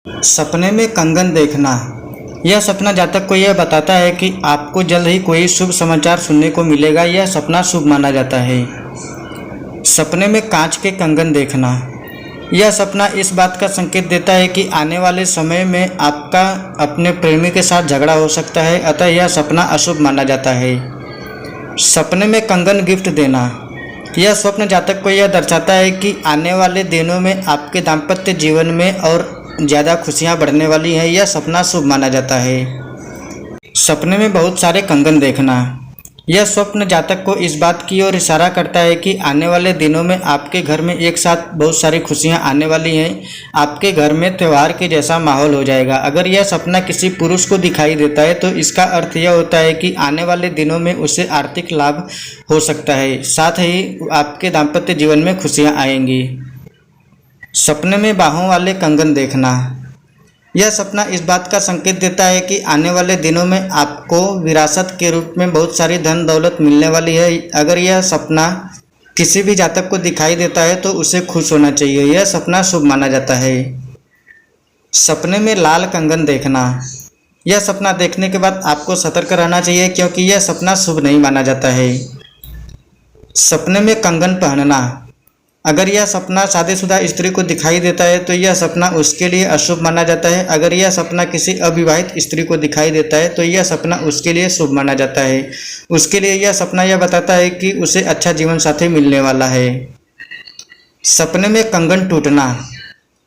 सपने में कंगन देखना। यह सपना जातक को यह बताता है कि आपको जल्द ही कोई शुभ समाचार सुनने को मिलेगा। यह सपना शुभ माना जाता है। सपने में कांच के कंगन देखना। यह सपना इस बात का संकेत देता है कि आने वाले समय में आपका अपने प्रेमी के साथ झगड़ा हो सकता है, अतः यह सपना अशुभ माना जाता है। सपने में कंगन गिफ्ट देना। यह स्वप्न जातक को यह दर्शाता है कि आने वाले दिनों में आपके दाम्पत्य जीवन में और ज़्यादा खुशियाँ बढ़ने वाली हैं। यह सपना शुभ माना जाता है। सपने में बहुत सारे कंगन देखना। यह स्वप्न जातक को इस बात की ओर इशारा करता है कि आने वाले दिनों में आपके घर में एक साथ बहुत सारी खुशियां आने वाली हैं। आपके घर में त्यौहार के जैसा माहौल हो जाएगा। अगर यह सपना किसी पुरुष को दिखाई देता है तो इसका अर्थ यह होता है कि आने वाले दिनों में उसे आर्थिक लाभ हो सकता है, साथ ही आपके दाम्पत्य जीवन में खुशियाँ आएंगी। सपने में बाहों वाले कंगन देखना। यह सपना इस बात का संकेत देता है कि आने वाले दिनों में आपको विरासत के रूप में बहुत सारी धन दौलत मिलने वाली है। अगर यह सपना किसी भी जातक को दिखाई देता है तो उसे खुश होना चाहिए। यह सपना शुभ माना जाता है। सपने में लाल कंगन देखना। यह सपना देखने के बाद आपको सतर्क रहना चाहिए क्योंकि यह सपना शुभ नहीं माना जाता है। सपने में कंगन पहनना। अगर यह सपना शादीशुदा स्त्री को दिखाई देता है तो यह सपना उसके लिए अशुभ माना जाता है। अगर यह सपना किसी अविवाहित स्त्री को दिखाई देता है तो यह सपना उसके लिए शुभ माना जाता है। उसके लिए यह सपना यह बताता है कि उसे अच्छा जीवन साथी मिलने वाला है। सपने में कंगन टूटना।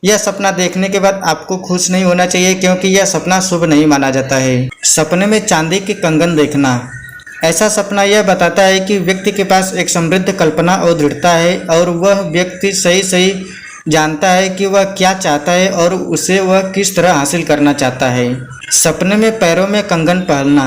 यह सपना देखने के बाद आपको खुश नहीं होना चाहिए क्योंकि यह सपना शुभ नहीं माना जाता है। सपने में चांदी के कंगन देखना। ऐसा सपना यह बताता है कि व्यक्ति के पास एक समृद्ध कल्पना और दृढ़ता है और वह व्यक्ति सही जानता है कि वह क्या चाहता है और उसे वह किस तरह हासिल करना चाहता है। सपने में पैरों में कंगन पहनना।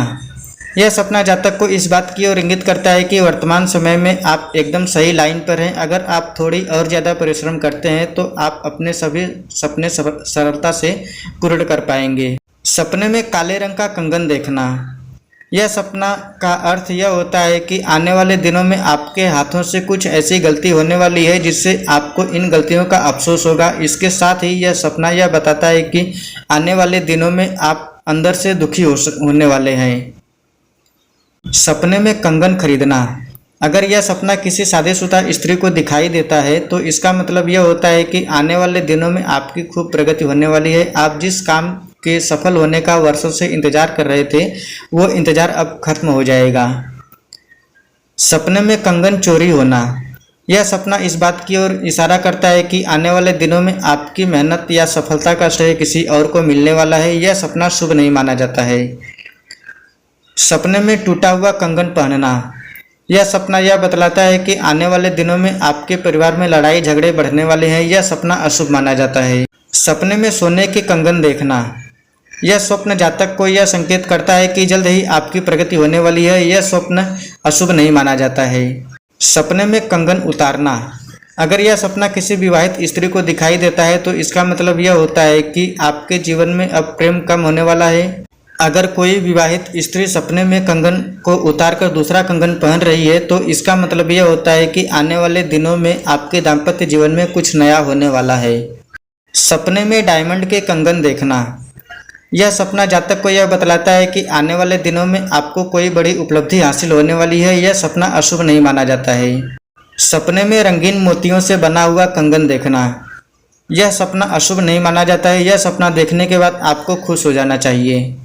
यह सपना जातक को इस बात की ओर इंगित करता है कि वर्तमान समय में आप एकदम सही लाइन पर हैं। अगर आप थोड़ी और ज़्यादा परिश्रम करते हैं तो आप अपने सभी सपने सरलता से पूर्ण कर पाएंगे। सपने में काले रंग का कंगन देखना। यह सपना का अर्थ यह होता है कि आने वाले दिनों में आपके हाथों से कुछ ऐसी गलती होने वाली है जिससे आपको इन गलतियों का अफसोस होगा। इसके साथ ही यह सपना यह बताता है कि आने वाले दिनों में आप अंदर से दुखी होने वाले हैं। सपने में कंगन खरीदना। अगर यह सपना किसी शादीशुदा स्त्री को दिखाई देता है तो इसका मतलब यह होता है कि आने वाले दिनों में आपकी खूब प्रगति होने वाली है। आप जिस काम के सफल होने का वर्षों से इंतजार कर रहे थे वो इंतजार अब खत्म हो जाएगा। सपने में कंगन चोरी होना। यह सपना इस बात की ओर इशारा करता है कि आने वाले दिनों में आपकी मेहनत या सफलता का श्रेय किसी और को मिलने वाला है। यह सपना शुभ नहीं माना जाता है। सपने में टूटा हुआ कंगन पहनना। यह सपना यह बतलाता है कि आने वाले दिनों में आपके परिवार में लड़ाई झगड़े बढ़ने वाले हैं। यह सपना अशुभ माना जाता है। सपने में सोने के कंगन देखना। यह स्वप्न जातक को यह संकेत करता है कि जल्द ही आपकी प्रगति होने वाली है। यह स्वप्न अशुभ नहीं माना जाता है। सपने में कंगन उतारना। अगर यह सपना किसी विवाहित स्त्री को दिखाई देता है तो इसका मतलब यह होता है कि आपके जीवन में अब प्रेम कम होने वाला है। अगर कोई विवाहित स्त्री सपने में कंगन को उतारकर दूसरा कंगन पहन रही है तो इसका मतलब यह होता है कि आने वाले दिनों में आपके दाम्पत्य जीवन में कुछ नया होने वाला है। सपने में डायमंड के कंगन देखना। यह सपना जातक को यह बतलाता है कि आने वाले दिनों में आपको कोई बड़ी उपलब्धि हासिल होने वाली है। यह सपना अशुभ नहीं माना जाता है। सपने में रंगीन मोतियों से बना हुआ कंगन देखना। यह सपना अशुभ नहीं माना जाता है। यह सपना देखने के बाद आपको खुश हो जाना चाहिए।